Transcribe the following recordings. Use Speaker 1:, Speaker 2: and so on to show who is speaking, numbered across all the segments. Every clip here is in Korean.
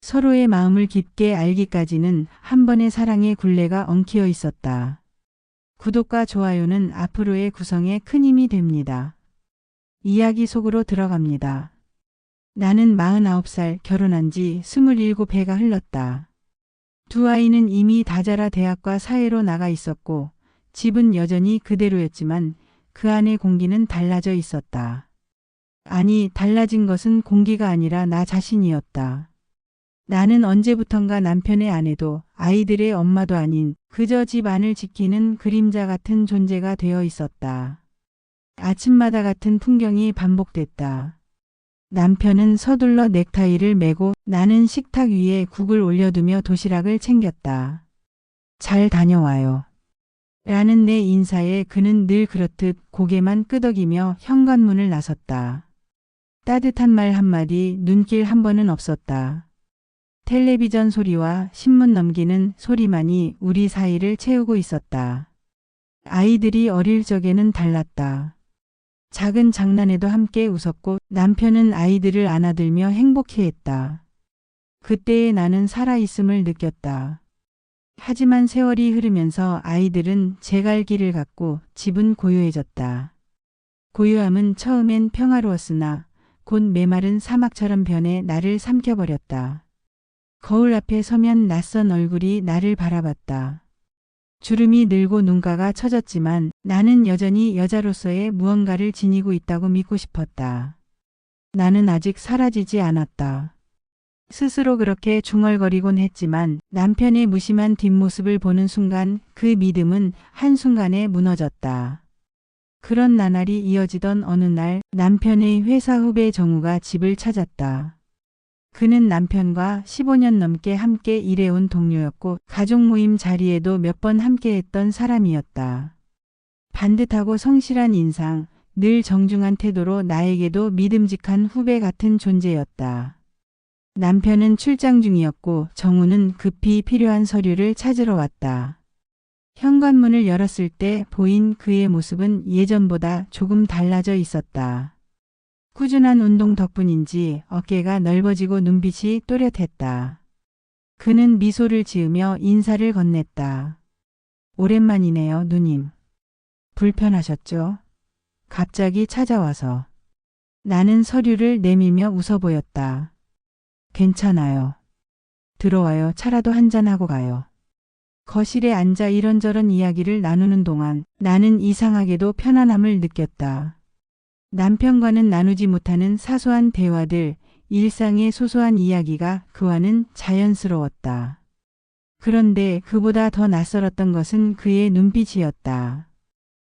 Speaker 1: 서로의 마음을 깊게 알기까지는 한 번의 사랑의 굴레가 엉키어 있었다. 구독과 좋아요는 앞으로의 구성에 큰 힘이 됩니다. 이야기 속으로 들어갑니다. 나는 49살, 결혼한 지 27해가 흘렀다. 두 아이는 이미 다 자라 대학과 사회로 나가 있었고 집은 여전히 그대로였지만 그 안의 공기는 달라져 있었다. 아니, 달라진 것은 공기가 아니라 나 자신이었다. 나는 언제부턴가 남편의 아내도 아이들의 엄마도 아닌 그저 집 안을 지키는 그림자 같은 존재가 되어 있었다. 아침마다 같은 풍경이 반복됐다. 남편은 서둘러 넥타이를 매고 나는 식탁 위에 국을 올려두며 도시락을 챙겼다. 잘 다녀와요. 라는 내 인사에 그는 늘 그렇듯 고개만 끄덕이며 현관문을 나섰다. 따뜻한 말 한마디, 눈길 한 번은 없었다. 텔레비전 소리와 신문 넘기는 소리만이 우리 사이를 채우고 있었다. 아이들이 어릴 적에는 달랐다. 작은 장난에도 함께 웃었고 남편은 아이들을 안아들며 행복해했다. 그때의 나는 살아있음을 느꼈다. 하지만 세월이 흐르면서 아이들은 제갈 길을 갔고 집은 고요해졌다. 고요함은 처음엔 평화로웠으나 곧 메마른 사막처럼 변해 나를 삼켜버렸다. 거울 앞에 서면 낯선 얼굴이 나를 바라봤다. 주름이 늘고 눈가가 처졌지만 나는 여전히 여자로서의 무언가를 지니고 있다고 믿고 싶었다. 나는 아직 사라지지 않았다. 스스로 그렇게 중얼거리곤 했지만 남편의 무심한 뒷모습을 보는 순간 그 믿음은 한순간에 무너졌다. 그런 나날이 이어지던 어느 날 남편의 회사 후배 정우가 집을 찾았다. 그는 남편과 15년 넘게 함께 일해온 동료였고 가족 모임 자리에도 몇 번 함께했던 사람이었다. 반듯하고 성실한 인상, 늘 정중한 태도로 나에게도 믿음직한 후배 같은 존재였다. 남편은 출장 중이었고 정우는 급히 필요한 서류를 찾으러 왔다. 현관문을 열었을 때 보인 그의 모습은 예전보다 조금 달라져 있었다. 꾸준한 운동 덕분인지 어깨가 넓어지고 눈빛이 또렷했다. 그는 미소를 지으며 인사를 건넸다. 오랜만이네요, 누님. 불편하셨죠? 갑자기 찾아와서. 나는 서류를 내밀며 웃어 보였다. 괜찮아요. 들어와요. 차라도 한잔하고 가요. 거실에 앉아 이런저런 이야기를 나누는 동안 나는 이상하게도 편안함을 느꼈다. 남편과는 나누지 못하는 사소한 대화들, 일상의 소소한 이야기가 그와는 자연스러웠다. 그런데 그보다 더 낯설었던 것은 그의 눈빛이었다.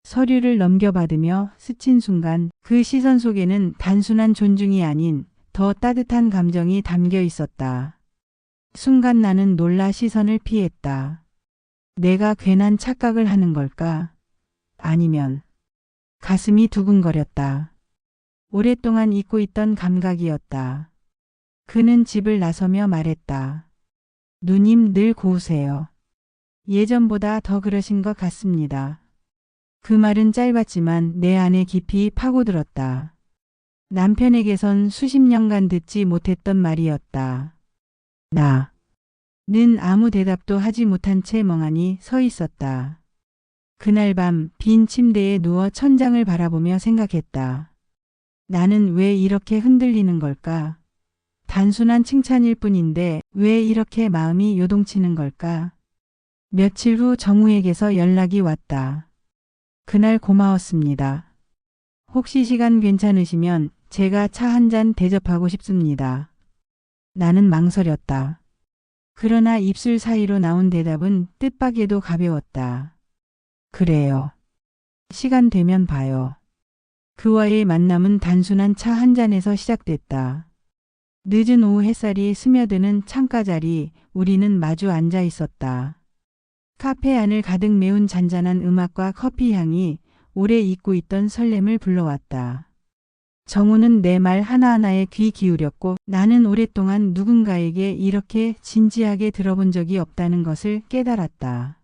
Speaker 1: 서류를 넘겨받으며 스친 순간 그 시선 속에는 단순한 존중이 아닌 더 따뜻한 감정이 담겨 있었다. 순간 나는 놀라 시선을 피했다. 내가 괜한 착각을 하는 걸까? 아니면 가슴이 두근거렸다. 오랫동안 잊고 있던 감각이었다. 그는 집을 나서며 말했다. 누님 늘 고우세요. 예전보다 더 그러신 것 같습니다. 그 말은 짧았지만 내 안에 깊이 파고들었다. 남편에게선 수십 년간 듣지 못했던 말이었다. 나는 아무 대답도 하지 못한 채 멍하니 서 있었다. 그날 밤 빈 침대에 누워 천장을 바라보며 생각했다. 나는 왜 이렇게 흔들리는 걸까? 단순한 칭찬일 뿐인데 왜 이렇게 마음이 요동치는 걸까? 며칠 후 정우에게서 연락이 왔다. 그날 고마웠습니다. 혹시 시간 괜찮으시면 제가 차 한 잔 대접하고 싶습니다. 나는 망설였다. 그러나 입술 사이로 나온 대답은 뜻밖에도 가벼웠다. 그래요. 시간 되면 봐요. 그와의 만남은 단순한 차 한 잔에서 시작됐다. 늦은 오후 햇살이 스며드는 창가 자리, 우리는 마주 앉아 있었다. 카페 안을 가득 메운 잔잔한 음악과 커피 향이 오래 잊고 있던 설렘을 불러왔다. 정우는 내 말 하나하나에 귀 기울였고 나는 오랫동안 누군가에게 이렇게 진지하게 들어본 적이 없다는 것을 깨달았다.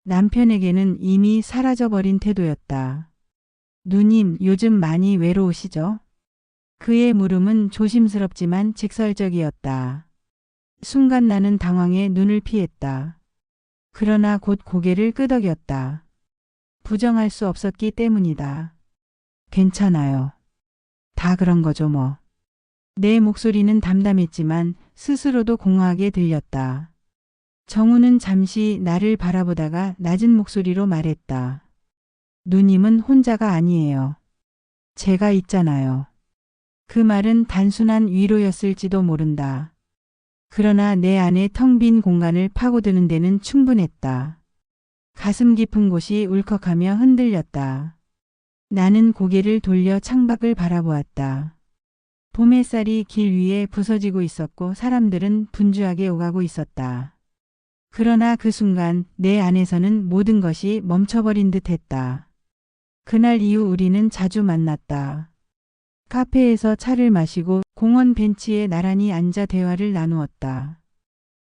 Speaker 1: 남편에게는 이미 사라져버린 태도였다. 누님, 요즘 많이 외로우시죠? 그의 물음은 조심스럽지만 직설적이었다. 순간 나는 당황해 눈을 피했다. 그러나 곧 고개를 끄덕였다. 부정할 수 없었기 때문이다. 괜찮아요. 다 그런 거죠 뭐. 내 목소리는 담담했지만 스스로도 공허하게 들렸다. 정우는 잠시 나를 바라보다가 낮은 목소리로 말했다. 누님은 혼자가 아니에요. 제가 있잖아요. 그 말은 단순한 위로였을지도 모른다. 그러나 내 안에 텅 빈 공간을 파고드는 데는 충분했다. 가슴 깊은 곳이 울컥하며 흔들렸다. 나는 고개를 돌려 창밖을 바라보았다. 봄 햇살이 길 위에 부서지고 있었고 사람들은 분주하게 오가고 있었다. 그러나 그 순간 내 안에서는 모든 것이 멈춰버린 듯 했다. 그날 이후 우리는 자주 만났다. 카페에서 차를 마시고 공원 벤치에 나란히 앉아 대화를 나누었다.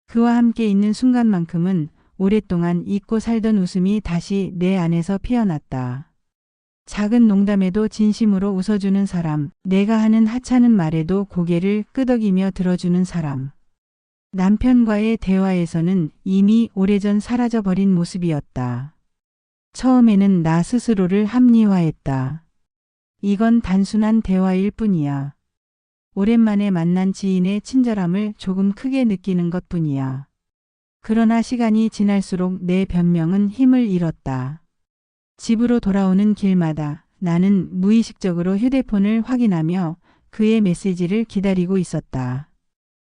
Speaker 1: 그와 함께 있는 순간만큼은 오랫동안 잊고 살던 웃음이 다시 내 안에서 피어났다. 작은 농담에도 진심으로 웃어주는 사람, 내가 하는 하찮은 말에도 고개를 끄덕이며 들어주는 사람. 남편과의 대화에서는 이미 오래전 사라져버린 모습이었다. 처음에는 나 스스로를 합리화했다. 이건 단순한 대화일 뿐이야. 오랜만에 만난 지인의 친절함을 조금 크게 느끼는 것뿐이야. 그러나 시간이 지날수록 내 변명은 힘을 잃었다. 집으로 돌아오는 길마다 나는 무의식적으로 휴대폰을 확인하며 그의 메시지를 기다리고 있었다.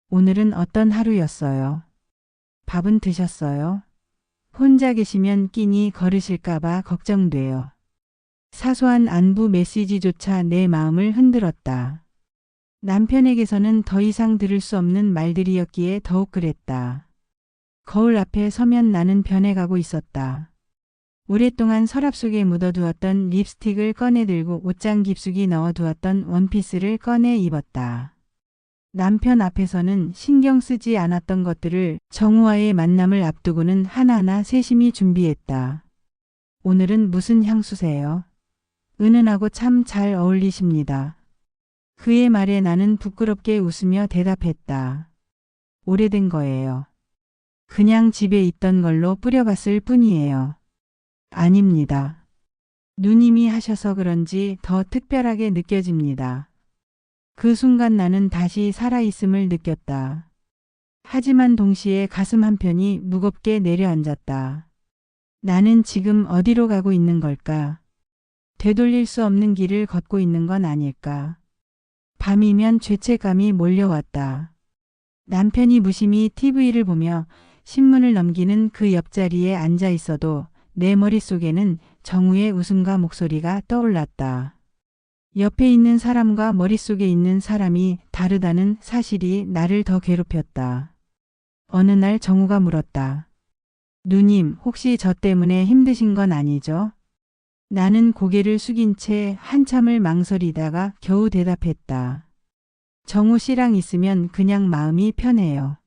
Speaker 1: 오늘은 어떤 하루였어요? 밥은 드셨어요? 혼자 계시면 끼니 거르실까봐 걱정돼요. 사소한 안부 메시지조차 내 마음을 흔들었다. 남편에게서는 더 이상 들을 수 없는 말들이었기에 더욱 그랬다. 거울 앞에 서면 나는 변해가고 있었다. 오랫동안 서랍 속에 묻어두었던 립스틱을 꺼내 들고 옷장 깊숙이 넣어두었던 원피스를 꺼내 입었다. 남편 앞에서는 신경 쓰지 않았던 것들을 정우와의 만남을 앞두고는 하나하나 세심히 준비했다. 오늘은 무슨 향수세요? 은은하고 참 잘 어울리십니다. 그의 말에 나는 부끄럽게 웃으며 대답했다. 오래된 거예요. 그냥 집에 있던 걸로 뿌려봤을 뿐이에요. 아닙니다. 누님이 하셔서 그런지 더 특별하게 느껴집니다. 그 순간 나는 다시 살아있음을 느꼈다. 하지만 동시에 가슴 한편이 무겁게 내려앉았다. 나는 지금 어디로 가고 있는 걸까? 되돌릴 수 없는 길을 걷고 있는 건 아닐까? 밤이면 죄책감이 몰려왔다. 남편이 무심히 TV를 보며 신문을 넘기는 그 옆자리에 앉아 있어도 내 머릿속에는 정우의 웃음과 목소리가 떠올랐다. 옆에 있는 사람과 머릿속에 있는 사람이 다르다는 사실이 나를 더 괴롭혔다. 어느 날 정우가 물었다. 누님, 혹시 저 때문에 힘드신 건 아니죠? 나는 고개를 숙인 채 한참을 망설이다가 겨우 대답했다. 정우 씨랑 있으면 그냥 마음이 편해요.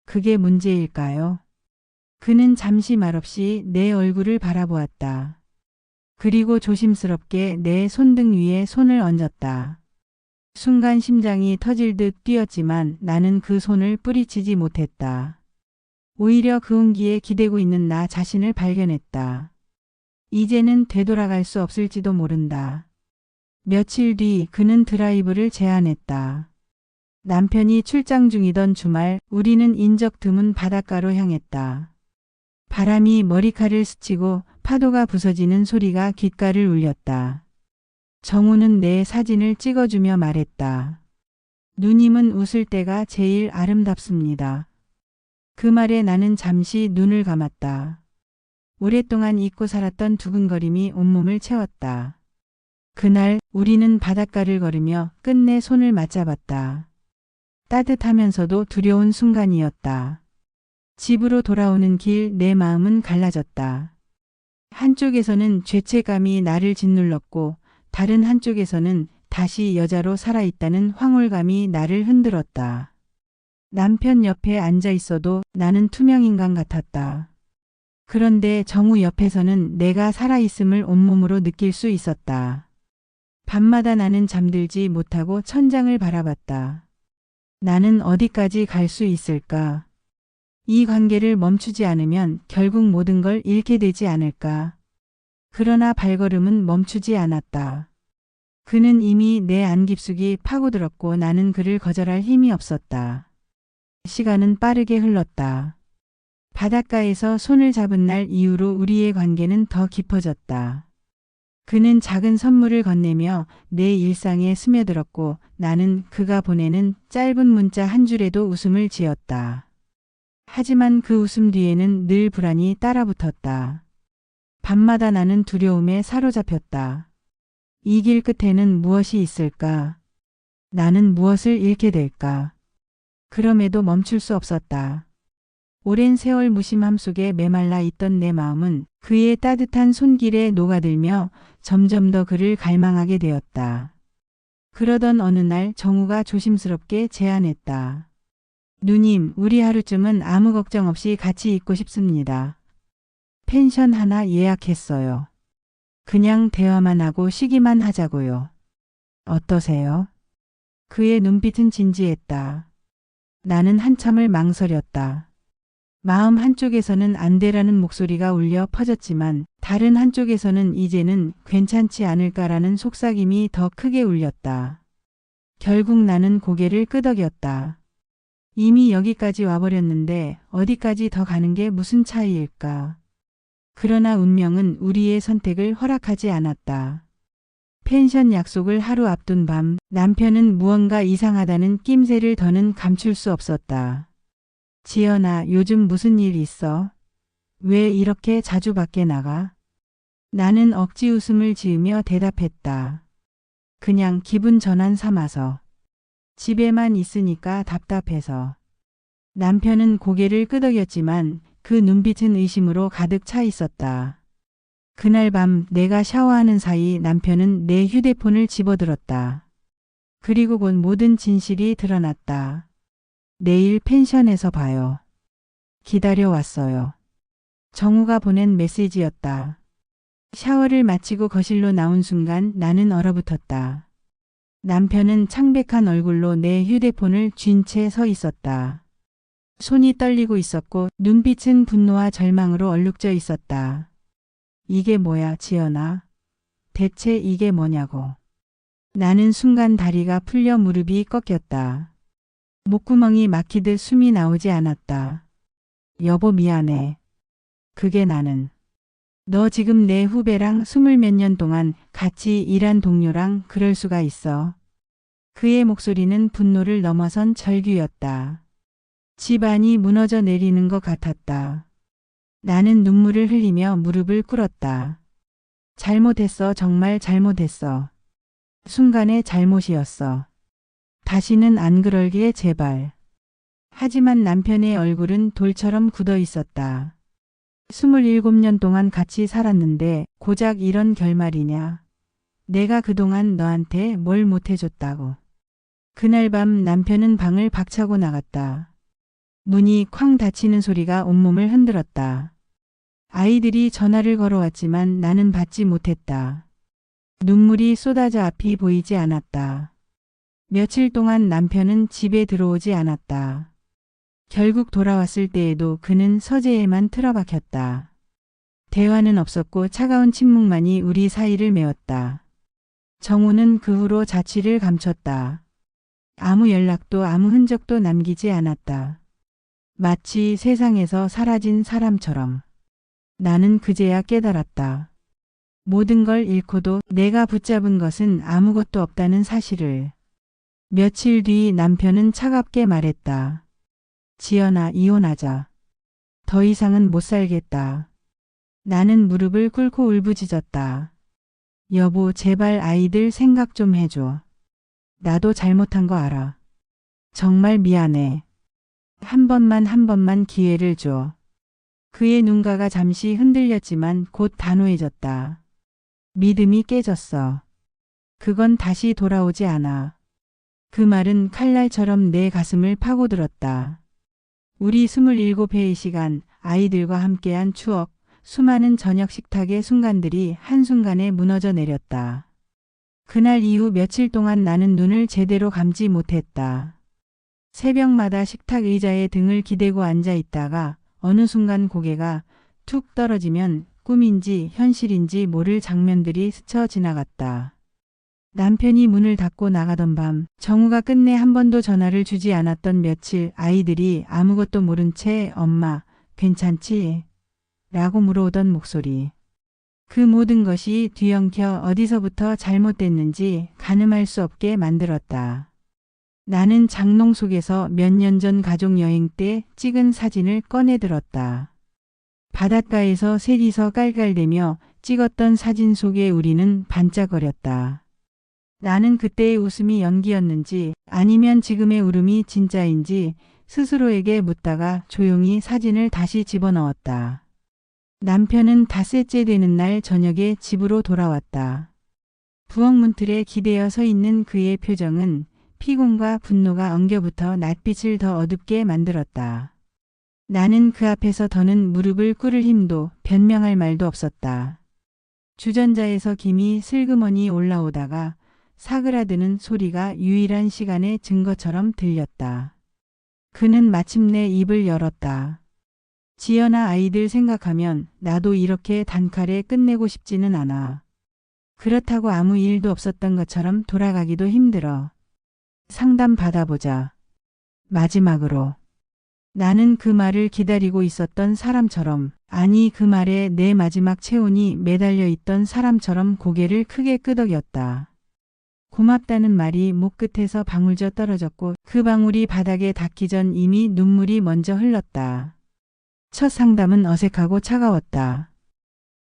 Speaker 1: 그게 문제일까요? 그는 잠시 말없이 내 얼굴을 바라보았다. 그리고 조심스럽게 내 손등 위에 손을 얹었다. 순간 심장이 터질 듯 뛰었지만 나는 그 손을 뿌리치지 못했다. 오히려 그 온기에 기대고 있는 나 자신을 발견했다. 이제는 되돌아갈 수 없을지도 모른다. 며칠 뒤 그는 드라이브를 제안했다. 남편이 출장 중이던 주말 우리는 인적 드문 바닷가로 향했다. 바람이 머리칼을 스치고 파도가 부서지는 소리가 귓가를 울렸다. 정우는 내 사진을 찍어주며 말했다. 누님은 웃을 때가 제일 아름답습니다. 그 말에 나는 잠시 눈을 감았다. 오랫동안 잊고 살았던 두근거림이 온몸을 채웠다. 그날 우리는 바닷가를 걸으며 끝내 손을 맞잡았다. 따뜻하면서도 두려운 순간이었다. 집으로 돌아오는 길 내 마음은 갈라졌다. 한쪽에서는 죄책감이 나를 짓눌렀고 다른 한쪽에서는 다시 여자로 살아있다는 황홀감이 나를 흔들었다. 남편 옆에 앉아 있어도 나는 투명인간 같았다. 그런데 정우 옆에서는 내가 살아있음을 온몸으로 느낄 수 있었다. 밤마다 나는 잠들지 못하고 천장을 바라봤다. 나는 어디까지 갈 수 있을까? 이 관계를 멈추지 않으면 결국 모든 걸 잃게 되지 않을까? 그러나 발걸음은 멈추지 않았다. 그는 이미 내 안 깊숙이 파고들었고 나는 그를 거절할 힘이 없었다. 시간은 빠르게 흘렀다. 바닷가에서 손을 잡은 날 이후로 우리의 관계는 더 깊어졌다. 그는 작은 선물을 건네며 내 일상에 스며들었고 나는 그가 보내는 짧은 문자 한 줄에도 웃음을 지었다. 하지만 그 웃음 뒤에는 늘 불안이 따라붙었다. 밤마다 나는 두려움에 사로잡혔다. 이 길 끝에는 무엇이 있을까? 나는 무엇을 잃게 될까? 그럼에도 멈출 수 없었다. 오랜 세월 무심함 속에 메말라 있던 내 마음은 그의 따뜻한 손길에 녹아들며 점점 더 그를 갈망하게 되었다. 그러던 어느 날 정우가 조심스럽게 제안했다. 누님, 우리 하루쯤은 아무 걱정 없이 같이 있고 싶습니다. 펜션 하나 예약했어요. 그냥 대화만 하고 쉬기만 하자고요. 어떠세요? 그의 눈빛은 진지했다. 나는 한참을 망설였다. 마음 한쪽에서는 안 돼라는 목소리가 울려 퍼졌지만 다른 한쪽에서는 이제는 괜찮지 않을까라는 속삭임이 더 크게 울렸다. 결국 나는 고개를 끄덕였다. 이미 여기까지 와버렸는데 어디까지 더 가는 게 무슨 차이일까? 그러나 운명은 우리의 선택을 허락하지 않았다. 펜션 약속을 하루 앞둔 밤 남편은 무언가 이상하다는 낌새를 더는 감출 수 없었다. 지연아, 요즘 무슨 일 있어? 왜 이렇게 자주 밖에 나가? 나는 억지 웃음을 지으며 대답했다. 그냥 기분 전환 삼아서. 집에만 있으니까 답답해서. 남편은 고개를 끄덕였지만 그 눈빛은 의심으로 가득 차 있었다. 그날 밤 내가 샤워하는 사이 남편은 내 휴대폰을 집어들었다. 그리고 곧 모든 진실이 드러났다. 내일 펜션에서 봐요. 기다려왔어요. 정우가 보낸 메시지였다. 샤워를 마치고 거실로 나온 순간 나는 얼어붙었다. 남편은 창백한 얼굴로 내 휴대폰을 쥔 채 서 있었다. 손이 떨리고 있었고 눈빛은 분노와 절망으로 얼룩져 있었다. 이게 뭐야, 지연아? 대체 이게 뭐냐고. 나는 순간 다리가 풀려 무릎이 꺾였다. 목구멍이 막히듯 숨이 나오지 않았다. 여보, 미안해. 그게 나는. 너 지금 내 후배랑 20몇 년 동안 같이 일한 동료랑 그럴 수가 있어. 그의 목소리는 분노를 넘어선 절규였다. 집안이 무너져 내리는 것 같았다. 나는 눈물을 흘리며 무릎을 꿇었다. 잘못했어, 정말 잘못했어. 순간의 잘못이었어. 다시는 안 그럴게, 제발. 하지만 남편의 얼굴은 돌처럼 굳어 있었다. 27년 동안 같이 살았는데 고작 이런 결말이냐. 내가 그동안 너한테 뭘 못해줬다고. 그날 밤 남편은 방을 박차고 나갔다. 문이 쾅 닫히는 소리가 온몸을 흔들었다. 아이들이 전화를 걸어왔지만 나는 받지 못했다. 눈물이 쏟아져 앞이 보이지 않았다. 며칠 동안 남편은 집에 들어오지 않았다. 결국 돌아왔을 때에도 그는 서재에만 틀어박혔다. 대화는 없었고 차가운 침묵만이 우리 사이를 메웠다. 정우는 그 후로 자취를 감췄다. 아무 연락도 아무 흔적도 남기지 않았다. 마치 세상에서 사라진 사람처럼. 나는 그제야 깨달았다. 모든 걸 잃고도 내가 붙잡은 것은 아무것도 없다는 사실을. 며칠 뒤 남편은 차갑게 말했다. 지연아, 이혼하자. 더 이상은 못 살겠다. 나는 무릎을 꿇고 울부짖었다. 여보, 제발 아이들 생각 좀 해줘. 나도 잘못한 거 알아. 정말 미안해. 한 번만 기회를 줘. 그의 눈가가 잠시 흔들렸지만 곧 단호해졌다. 믿음이 깨졌어. 그건 다시 돌아오지 않아. 그 말은 칼날처럼 내 가슴을 파고들었다. 우리 27회의 시간, 아이들과 함께한 추억, 수많은 저녁 식탁의 순간들이 한순간에 무너져 내렸다. 그날 이후 며칠 동안 나는 눈을 제대로 감지 못했다. 새벽마다 식탁 의자에 등을 기대고 앉아 있다가 어느 순간 고개가 툭 떨어지면 꿈인지 현실인지 모를 장면들이 스쳐 지나갔다. 남편이 문을 닫고 나가던 밤, 정우가 끝내 한 번도 전화를 주지 않았던 며칠, 아이들이 아무것도 모른 채 엄마, 괜찮지? 라고 물어오던 목소리. 그 모든 것이 뒤엉켜 어디서부터 잘못됐는지 가늠할 수 없게 만들었다. 나는 장롱 속에서 몇 년 전 가족 여행 때 찍은 사진을 꺼내 들었다. 바닷가에서 셋이서 깔깔대며 찍었던 사진 속에 우리는 반짝거렸다. 나는 그때의 웃음이 연기였는지 아니면 지금의 울음이 진짜인지 스스로에게 묻다가 조용히 사진을 다시 집어넣었다. 남편은 닷새째 되는 날 저녁에 집으로 돌아왔다. 부엌 문틀에 기대어 서 있는 그의 표정은 피곤과 분노가 엉겨붙어 낯빛을 더 어둡게 만들었다. 나는 그 앞에서 더는 무릎을 꿇을 힘도 변명할 말도 없었다. 주전자에서 김이 슬그머니 올라오다가 사그라드는 소리가 유일한 시간의 증거처럼 들렸다. 그는 마침내 입을 열었다. 지연아, 아이들 생각하면 나도 이렇게 단칼에 끝내고 싶지는 않아. 그렇다고 아무 일도 없었던 것처럼 돌아가기도 힘들어. 상담 받아보자. 마지막으로. 나는 그 말을 기다리고 있었던 사람처럼, 아니 그 말에 내 마지막 체온이 매달려 있던 사람처럼 고개를 크게 끄덕였다. 고맙다는 말이 목끝에서 방울져 떨어졌고 그 방울이 바닥에 닿기 전 이미 눈물이 먼저 흘렀다. 첫 상담은 어색하고 차가웠다.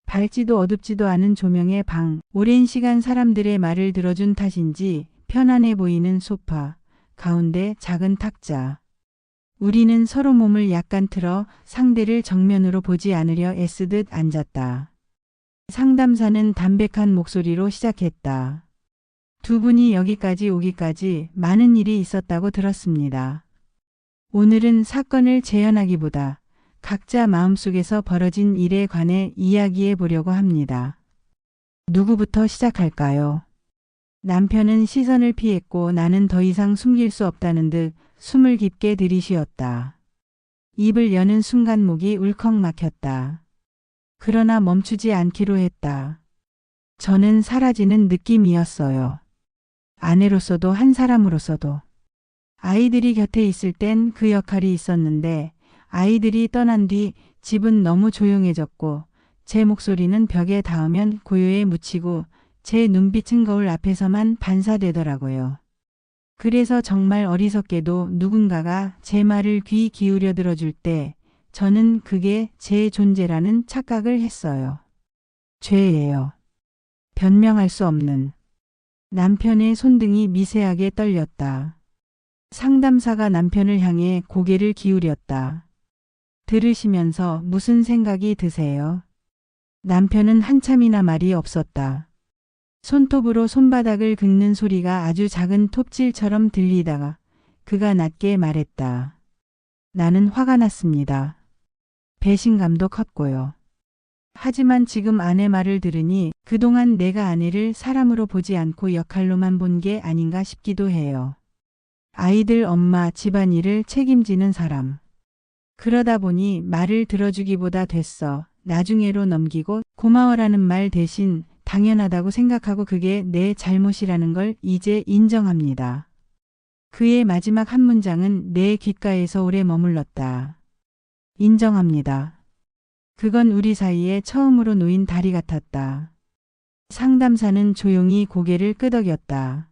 Speaker 1: 밝지도 어둡지도 않은 조명의 방, 오랜 시간 사람들의 말을 들어준 탓인지 편안해 보이는 소파, 가운데 작은 탁자. 우리는 서로 몸을 약간 틀어 상대를 정면으로 보지 않으려 애쓰듯 앉았다. 상담사는 담백한 목소리로 시작했다. 두 분이 여기까지 오기까지 많은 일이 있었다고 들었습니다. 오늘은 사건을 재현하기보다 각자 마음속에서 벌어진 일에 관해 이야기해 보려고 합니다. 누구부터 시작할까요? 남편은 시선을 피했고 나는 더 이상 숨길 수 없다는 듯 숨을 깊게 들이쉬었다. 입을 여는 순간 목이 울컥 막혔다. 그러나 멈추지 않기로 했다. 저는 사라지는 느낌이었어요. 아내로서도 한 사람으로서도. 아이들이 곁에 있을 땐 그 역할이 있었는데 아이들이 떠난 뒤 집은 너무 조용해졌고 제 목소리는 벽에 닿으면 고요에 묻히고 제 눈빛은 거울 앞에서만 반사되더라고요. 그래서 정말 어리석게도 누군가가 제 말을 귀 기울여 들어줄 때 저는 그게 제 존재라는 착각을 했어요. 죄예요. 변명할 수 없는. 남편의 손등이 미세하게 떨렸다. 상담사가 남편을 향해 고개를 기울였다. 들으시면서 무슨 생각이 드세요? 남편은 한참이나 말이 없었다. 손톱으로 손바닥을 긁는 소리가 아주 작은 톱질처럼 들리다가 그가 낮게 말했다. 나는 화가 났습니다. 배신감도 컸고요. 하지만 지금 아내 말을 들으니 그동안 내가 아내를 사람으로 보지 않고 역할로만 본 게 아닌가 싶기도 해요. 아이들 엄마 집안일을 책임지는 사람. 그러다 보니 말을 들어주기보다 됐어. 나중에로 넘기고 고마워라는 말 대신 당연하다고 생각하고 그게 내 잘못이라는 걸 이제 인정합니다. 그의 마지막 한 문장은 내 귓가에서 오래 머물렀다. 인정합니다. 그건 우리 사이에 처음으로 놓인 다리 같았다. 상담사는 조용히 고개를 끄덕였다.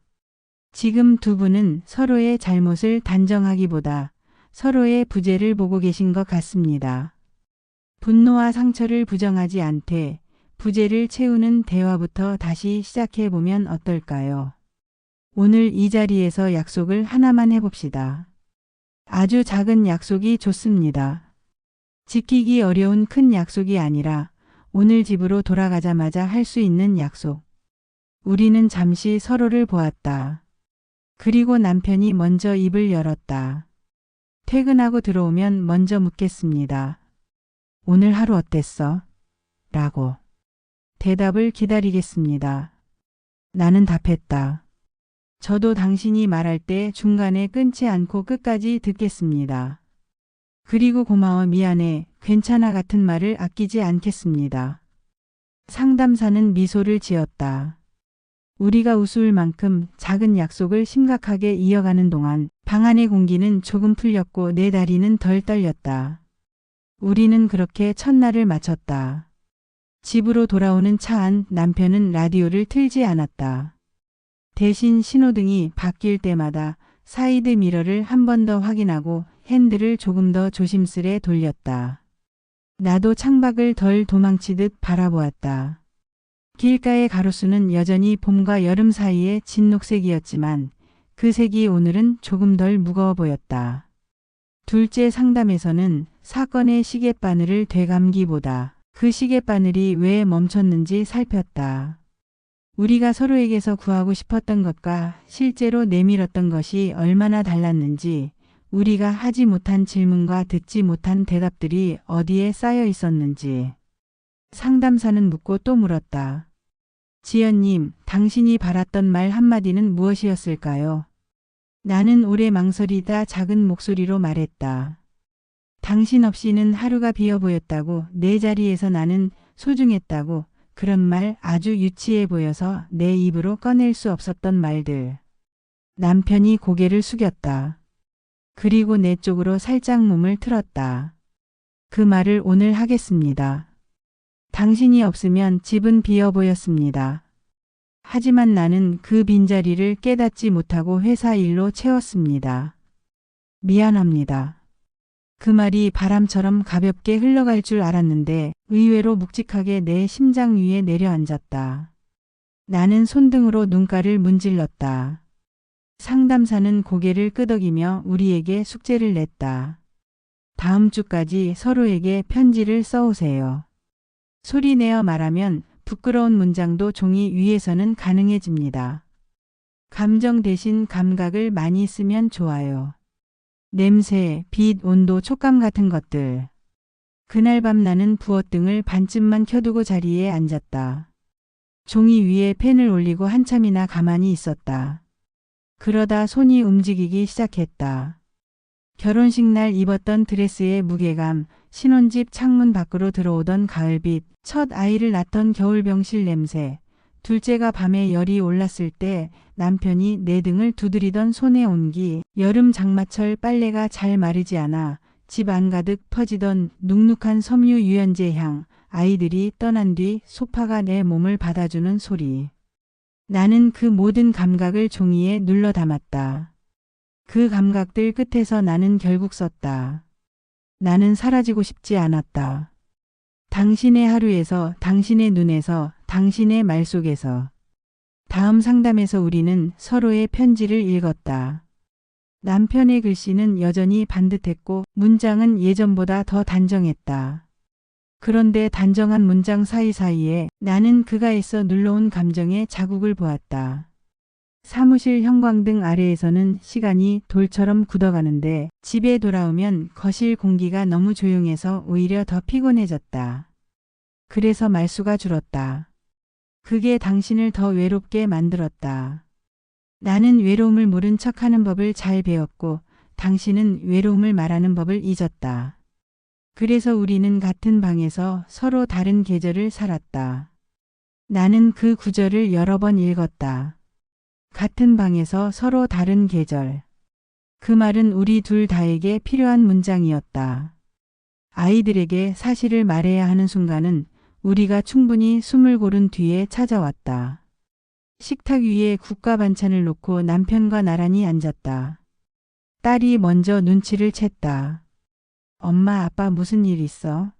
Speaker 1: 지금 두 분은 서로의 잘못을 단정하기보다 서로의 부재를 보고 계신 것 같습니다. 분노와 상처를 부정하지 않되 부재를 채우는 대화부터 다시 시작해 보면 어떨까요? 오늘 이 자리에서 약속을 하나만 해봅시다. 아주 작은 약속이 좋습니다. 지키기 어려운 큰 약속이 아니라 오늘 집으로 돌아가자마자 할 수 있는 약속. 우리는 잠시 서로를 보았다. 그리고 남편이 먼저 입을 열었다. 퇴근하고 들어오면 먼저 묻겠습니다. 오늘 하루 어땠어? 라고. 대답을 기다리겠습니다. 나는 답했다. 저도 당신이 말할 때 중간에 끊지 않고 끝까지 듣겠습니다. 그리고 고마워, 미안해, 괜찮아 같은 말을 아끼지 않겠습니다. 상담사는 미소를 지었다. 우리가 웃을 만큼 작은 약속을 심각하게 이어가는 동안 방 안의 공기는 조금 풀렸고 내 다리는 덜 떨렸다. 우리는 그렇게 첫날을 마쳤다. 집으로 돌아오는 차 안 남편은 라디오를 틀지 않았다. 대신 신호등이 바뀔 때마다 사이드 미러를 한 번 더 확인하고 핸들을 조금 더 조심스레 돌렸다. 나도 창밖을 덜 도망치듯 바라보았다. 길가의 가로수는 여전히 봄과 여름 사이의 진녹색이었지만 그 색이 오늘은 조금 덜 무거워 보였다. 둘째 상담에서는 사건의 시계바늘을 되감기보다 그 시계바늘이 왜 멈췄는지 살폈다. 우리가 서로에게서 구하고 싶었던 것과 실제로 내밀었던 것이 얼마나 달랐는지, 우리가 하지 못한 질문과 듣지 못한 대답들이 어디에 쌓여 있었는지. 상담사는 묻고 또 물었다. 지연님, 당신이 바랐던 말 한마디는 무엇이었을까요? 나는 오래 망설이다 작은 목소리로 말했다. 당신 없이는 하루가 비어 보였다고, 내 자리에서 나는 소중했다고. 그런 말 아주 유치해 보여서 내 입으로 꺼낼 수 없었던 말들. 남편이 고개를 숙였다. 그리고 내 쪽으로 살짝 몸을 틀었다. 그 말을 오늘 하겠습니다. 당신이 없으면 집은 비어 보였습니다. 하지만 나는 그 빈자리를 깨닫지 못하고 회사 일로 채웠습니다. 미안합니다. 그 말이 바람처럼 가볍게 흘러갈 줄 알았는데 의외로 묵직하게 내 심장 위에 내려앉았다. 나는 손등으로 눈가를 문질렀다. 상담사는 고개를 끄덕이며 우리에게 숙제를 냈다. 다음 주까지 서로에게 편지를 써오세요. 소리내어 말하면 부끄러운 문장도 종이 위에서는 가능해집니다. 감정 대신 감각을 많이 쓰면 좋아요. 냄새, 빛, 온도, 촉감 같은 것들. 그날 밤 나는 부엌등을 반쯤만 켜두고 자리에 앉았다. 종이 위에 펜을 올리고 한참이나 가만히 있었다. 그러다 손이 움직이기 시작했다. 결혼식 날 입었던 드레스의 무게감, 신혼집 창문 밖으로 들어오던 가을빛, 첫 아이를 낳던 겨울병실 냄새, 둘째가 밤에 열이 올랐을 때 남편이 내 등을 두드리던 손의 온기, 여름 장마철 빨래가 잘 마르지 않아 집 안가득 퍼지던 눅눅한 섬유 유연제 향, 아이들이 떠난 뒤 소파가 내 몸을 받아주는 소리. 나는 그 모든 감각을 종이에 눌러 담았다. 그 감각들 끝에서 나는 결국 썼다. 나는 사라지고 싶지 않았다. 당신의 하루에서, 당신의 눈에서, 당신의 말 속에서. 다음 상담에서 우리는 서로의 편지를 읽었다. 남편의 글씨는 여전히 반듯했고 문장은 예전보다 더 단정했다. 그런데 단정한 문장 사이사이에 나는 그가 애써 눌러온 감정의 자국을 보았다. 사무실 형광등 아래에서는 시간이 돌처럼 굳어가는데 집에 돌아오면 거실 공기가 너무 조용해서 오히려 더 피곤해졌다. 그래서 말수가 줄었다. 그게 당신을 더 외롭게 만들었다. 나는 외로움을 모른 척하는 법을 잘 배웠고 당신은 외로움을 말하는 법을 잊었다. 그래서 우리는 같은 방에서 서로 다른 계절을 살았다. 나는 그 구절을 여러 번 읽었다. 같은 방에서 서로 다른 계절. 그 말은 우리 둘 다에게 필요한 문장이었다. 아이들에게 사실을 말해야 하는 순간은 우리가 충분히 숨을 고른 뒤에 찾아왔다. 식탁 위에 국과 반찬을 놓고 남편과 나란히 앉았다. 딸이 먼저 눈치를 챘다. 엄마, 아빠 무슨 일 있어?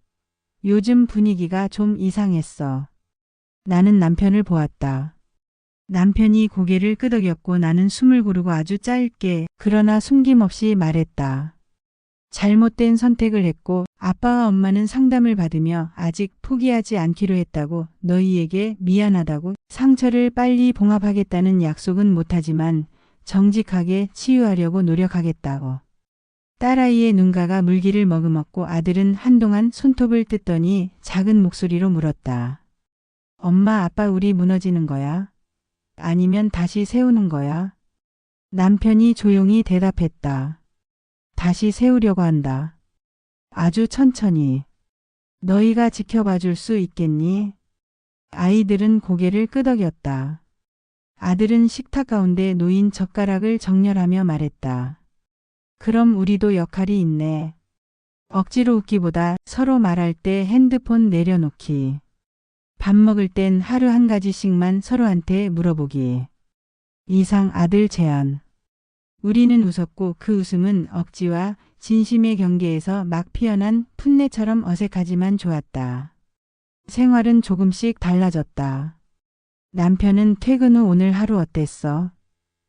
Speaker 1: 요즘 분위기가 좀 이상했어. 나는 남편을 보았다. 남편이 고개를 끄덕였고 나는 숨을 고르고 아주 짧게 그러나 숨김없이 말했다. 잘못된 선택을 했고 아빠와 엄마는 상담을 받으며 아직 포기하지 않기로 했다고, 너희에게 미안하다고, 상처를 빨리 봉합하겠다는 약속은 못하지만 정직하게 치유하려고 노력하겠다고. 딸아이의 눈가가 물기를 머금었고 아들은 한동안 손톱을 뜯더니 작은 목소리로 물었다. 엄마, 아빠, 우리 무너지는 거야? 아니면 다시 세우는 거야? 남편이 조용히 대답했다. 다시 세우려고 한다. 아주 천천히. 너희가 지켜봐 줄 수 있겠니? 아이들은 고개를 끄덕였다. 아들은 식탁 가운데 놓인 젓가락을 정렬하며 말했다. 그럼 우리도 역할이 있네. 억지로 웃기보다 서로 말할 때 핸드폰 내려놓기. 밥 먹을 땐 하루 한 가지씩만 서로한테 물어보기. 이상 아들 제안. 우리는 웃었고 그 웃음은 억지와 진심의 경계에서 막 피어난 풋내처럼 어색하지만 좋았다. 생활은 조금씩 달라졌다. 남편은 퇴근 후 오늘 하루 어땠어?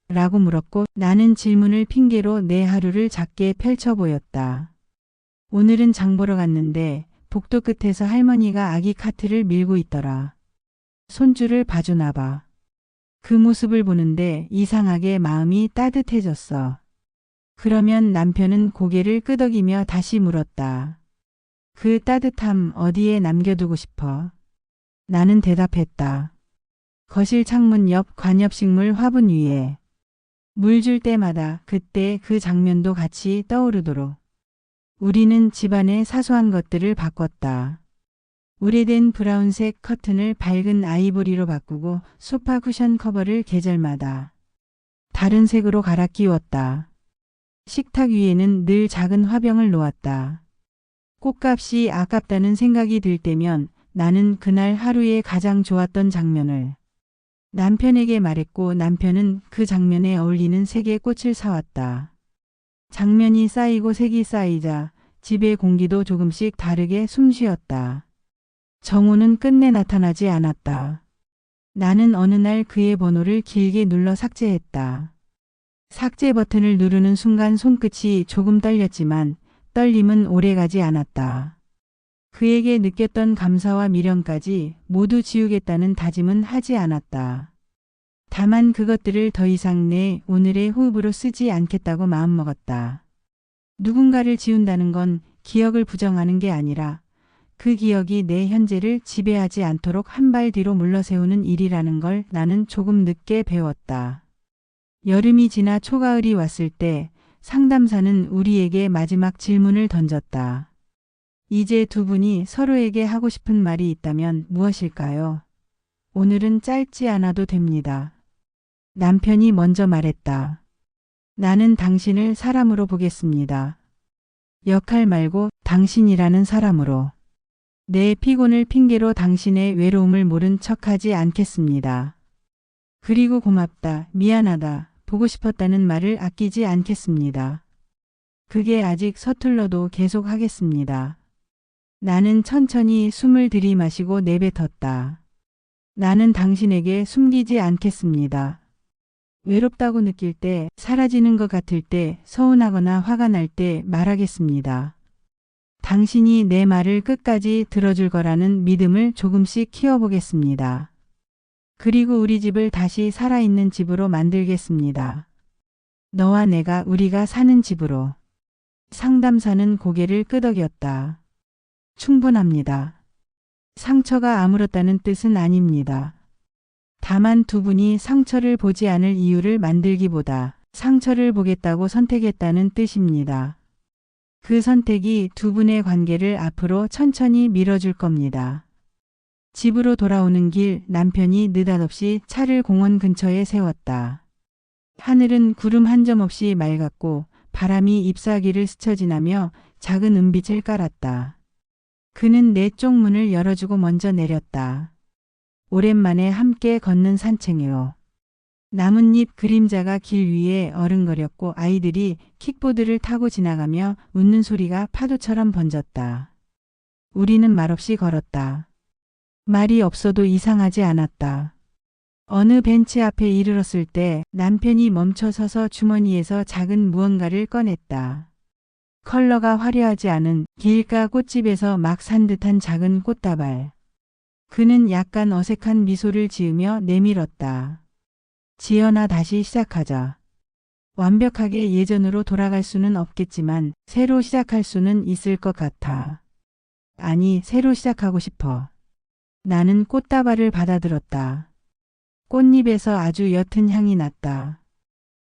Speaker 1: 라고 물었고 나는 질문을 핑계로 내 하루를 작게 펼쳐 보였다. 오늘은 장 보러 갔는데 복도 끝에서 할머니가 아기 카트를 밀고 있더라. 손주를 봐주나 봐. 그 모습을 보는데 이상하게 마음이 따뜻해졌어. 그러면 남편은 고개를 끄덕이며 다시 물었다. 그 따뜻함 어디에 남겨두고 싶어? 나는 대답했다. 거실 창문 옆 관엽식물 화분 위에. 물 줄 때마다 그때 그 장면도 같이 떠오르도록. 우리는 집안의 사소한 것들을 바꿨다. 오래된 브라운색 커튼을 밝은 아이보리로 바꾸고 소파 쿠션 커버를 계절마다 다른 색으로 갈아 끼웠다. 식탁 위에는 늘 작은 화병을 놓았다. 꽃값이 아깝다는 생각이 들 때면 나는 그날 하루에 가장 좋았던 장면을 남편에게 말했고 남편은 그 장면에 어울리는 색의 꽃을 사왔다. 장면이 쌓이고 색이 쌓이자 집의 공기도 조금씩 다르게 숨쉬었다. 정우는 끝내 나타나지 않았다. 나는 어느 날 그의 번호를 길게 눌러 삭제했다. 삭제 버튼을 누르는 순간 손끝이 조금 떨렸지만 떨림은 오래가지 않았다. 그에게 느꼈던 감사와 미련까지 모두 지우겠다는 다짐은 하지 않았다. 다만 그것들을 더 이상 내 오늘의 호흡으로 쓰지 않겠다고 마음먹었다. 누군가를 지운다는 건 기억을 부정하는 게 아니라 그 기억이 내 현재를 지배하지 않도록 한 발 뒤로 물러세우는 일이라는 걸 나는 조금 늦게 배웠다. 여름이 지나 초가을이 왔을 때 상담사는 우리에게 마지막 질문을 던졌다. 이제 두 분이 서로에게 하고 싶은 말이 있다면 무엇일까요? 오늘은 짧지 않아도 됩니다. 남편이 먼저 말했다. 나는 당신을 사람으로 보겠습니다. 역할 말고 당신이라는 사람으로. 내 피곤을 핑계로 당신의 외로움을 모른 척하지 않겠습니다. 그리고 고맙다, 미안하다, 보고 싶었다는 말을 아끼지 않겠습니다. 그게 아직 서툴러도 계속하겠습니다. 나는 천천히 숨을 들이마시고 내뱉었다. 나는 당신에게 숨기지 않겠습니다. 외롭다고 느낄 때, 사라지는 것 같을 때, 서운하거나 화가 날 때 말하겠습니다. 당신이 내 말을 끝까지 들어줄 거라는 믿음을 조금씩 키워보겠습니다. 그리고 우리 집을 다시 살아있는 집으로 만들겠습니다. 너와 내가 우리가 사는 집으로. 상담사는 고개를 끄덕였다. 충분합니다. 상처가 아물었다는 뜻은 아닙니다. 다만 두 분이 상처를 보지 않을 이유를 만들기보다 상처를 보겠다고 선택했다는 뜻입니다. 그 선택이 두 분의 관계를 앞으로 천천히 밀어줄 겁니다. 집으로 돌아오는 길 남편이 느닷없이 차를 공원 근처에 세웠다. 하늘은 구름 한 점 없이 맑았고 바람이 잎사귀를 스쳐 지나며 작은 은빛을 깔았다. 그는 내 쪽 문을 열어주고 먼저 내렸다. 오랜만에 함께 걷는 산책이요. 나뭇잎 그림자가 길 위에 어른거렸고 아이들이 킥보드를 타고 지나가며 웃는 소리가 파도처럼 번졌다. 우리는 말없이 걸었다. 말이 없어도 이상하지 않았다. 어느 벤치 앞에 이르렀을 때 남편이 멈춰서서 주머니에서 작은 무언가를 꺼냈다. 컬러가 화려하지 않은 길가 꽃집에서 막 산 듯한 작은 꽃다발. 그는 약간 어색한 미소를 지으며 내밀었다. 지연아, 다시 시작하자. 완벽하게 예전으로 돌아갈 수는 없겠지만 새로 시작할 수는 있을 것 같아. 아니, 새로 시작하고 싶어. 나는 꽃다발을 받아들었다. 꽃잎에서 아주 옅은 향이 났다.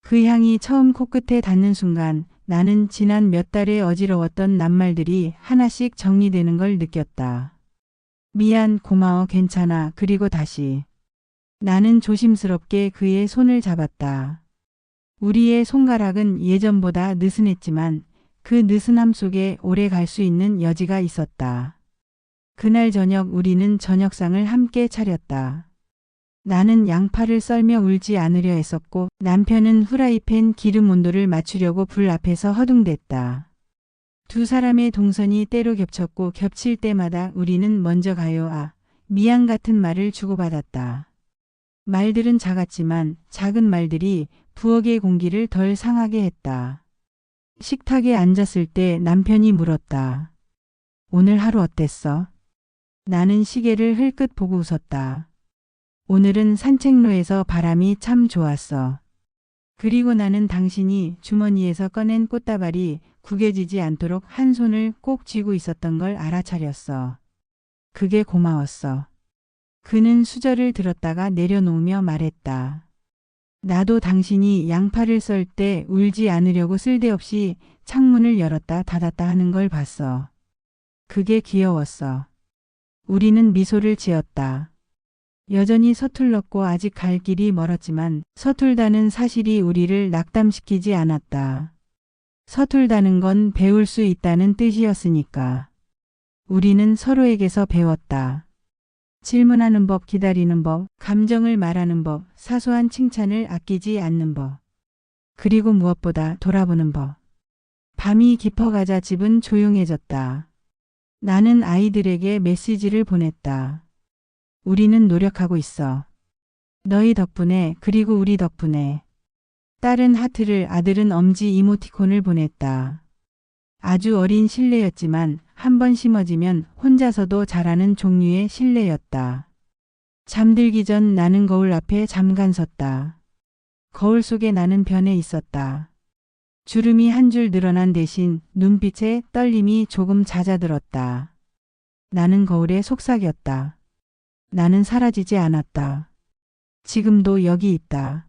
Speaker 1: 그 향이 처음 코끝에 닿는 순간 나는 지난 몇 달에 어지러웠던 낱말들이 하나씩 정리되는 걸 느꼈다. 미안, 고마워, 괜찮아, 그리고 다시. 나는 조심스럽게 그의 손을 잡았다. 우리의 손가락은 예전보다 느슨했지만 그 느슨함 속에 오래 갈 수 있는 여지가 있었다. 그날 저녁 우리는 저녁상을 함께 차렸다. 나는 양파를 썰며 울지 않으려 했었고 남편은 후라이팬 기름 온도를 맞추려고 불 앞에서 허둥댔다. 두 사람의 동선이 때로 겹쳤고 겹칠 때마다 우리는 먼저 가요, 미안 같은 말을 주고받았다. 말들은 작았지만 작은 말들이 부엌의 공기를 덜 상하게 했다. 식탁에 앉았을 때 남편이 물었다. 오늘 하루 어땠어? 나는 시계를 흘끗 보고 웃었다. 오늘은 산책로에서 바람이 참 좋았어. 그리고 나는 당신이 주머니에서 꺼낸 꽃다발이 구겨지지 않도록 한 손을 꼭 쥐고 있었던 걸 알아차렸어. 그게 고마웠어. 그는 수저를 들었다가 내려놓으며 말했다. 나도 당신이 양파를 썰 때 울지 않으려고 쓸데없이 창문을 열었다 닫았다 하는 걸 봤어. 그게 귀여웠어. 우리는 미소를 지었다. 여전히 서툴렀고 아직 갈 길이 멀었지만 서툴다는 사실이 우리를 낙담시키지 않았다. 서툴다는 건 배울 수 있다는 뜻이었으니까. 우리는 서로에게서 배웠다. 질문하는 법, 기다리는 법, 감정을 말하는 법, 사소한 칭찬을 아끼지 않는 법. 그리고 무엇보다 돌아보는 법. 밤이 깊어가자 집은 조용해졌다. 나는 아이들에게 메시지를 보냈다. 우리는 노력하고 있어. 너희 덕분에, 그리고 우리 덕분에. 딸은 하트를, 아들은 엄지 이모티콘을 보냈다. 아주 어린 신뢰였지만 한 번 심어지면 혼자서도 자라는 종류의 신뢰였다. 잠들기 전 나는 거울 앞에 잠깐 섰다. 거울 속에 나는 변해 있었다. 주름이 한 줄 늘어난 대신 눈빛에 떨림이 조금 잦아들었다. 나는 거울에 속삭였다. 나는 사라지지 않았다. 지금도 여기 있다.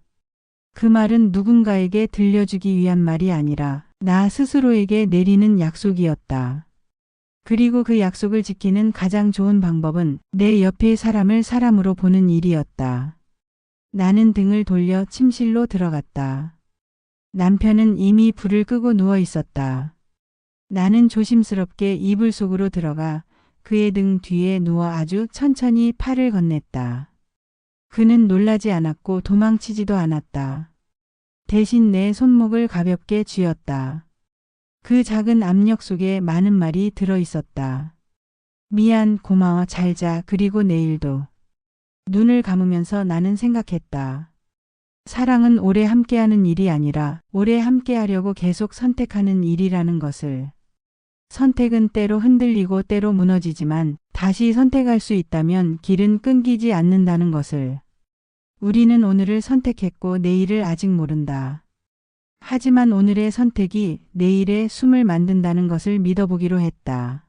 Speaker 1: 그 말은 누군가에게 들려주기 위한 말이 아니라 나 스스로에게 내리는 약속이었다. 그리고 그 약속을 지키는 가장 좋은 방법은 내 옆의 사람을 사람으로 보는 일이었다. 나는 등을 돌려 침실로 들어갔다. 남편은 이미 불을 끄고 누워 있었다. 나는 조심스럽게 이불 속으로 들어가 그의 등 뒤에 누워 아주 천천히 팔을 건넸다. 그는 놀라지 않았고 도망치지도 않았다. 대신 내 손목을 가볍게 쥐었다. 그 작은 압력 속에 많은 말이 들어 있었다. 미안, 고마워, 잘 자, 그리고 내일도. 눈을 감으면서 나는 생각했다. 사랑은 오래 함께하는 일이 아니라 오래 함께하려고 계속 선택하는 일이라는 것을. 선택은 때로 흔들리고 때로 무너지지만 다시 선택할 수 있다면 길은 끊기지 않는다는 것을. 우리는 오늘을 선택했고 내일을 아직 모른다. 하지만 오늘의 선택이 내일의 숨을 만든다는 것을 믿어보기로 했다.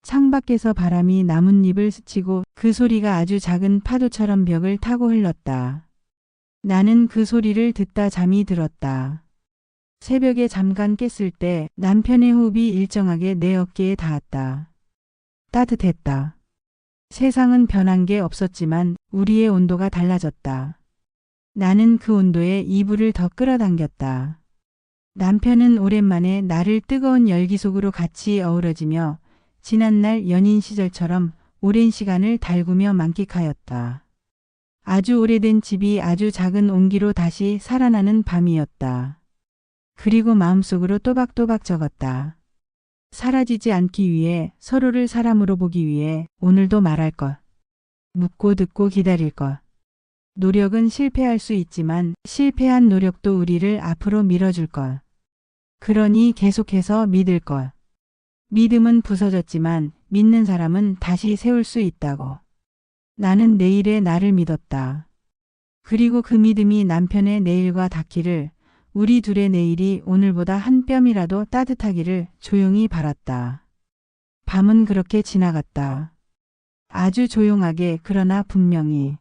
Speaker 1: 창밖에서 바람이 나뭇잎을 스치고 그 소리가 아주 작은 파도처럼 벽을 타고 흘렀다. 나는 그 소리를 듣다 잠이 들었다. 새벽에 잠깐 깼을 때 남편의 호흡이 일정하게 내 어깨에 닿았다. 따뜻했다. 세상은 변한 게 없었지만 우리의 온도가 달라졌다. 나는 그 온도에 이불을 더 끌어당겼다. 남편은 오랜만에 나를 뜨거운 열기 속으로 같이 어우러지며 지난날 연인 시절처럼 오랜 시간을 달구며 만끽하였다. 아주 오래된 집이 아주 작은 온기로 다시 살아나는 밤이었다. 그리고 마음속으로 또박또박 적었다. 사라지지 않기 위해, 서로를 사람으로 보기 위해 오늘도 말할 것. 묻고 듣고 기다릴 것. 노력은 실패할 수 있지만 실패한 노력도 우리를 앞으로 밀어줄 것. 그러니 계속해서 믿을 것. 믿음은 부서졌지만 믿는 사람은 다시 세울 수 있다고. 나는 내일의 나를 믿었다. 그리고 그 믿음이 남편의 내일과 닿기를, 우리 둘의 내일이 오늘보다 한 뼘이라도 따뜻하기를 조용히 바랐다. 밤은 그렇게 지나갔다. 아주 조용하게, 그러나 분명히.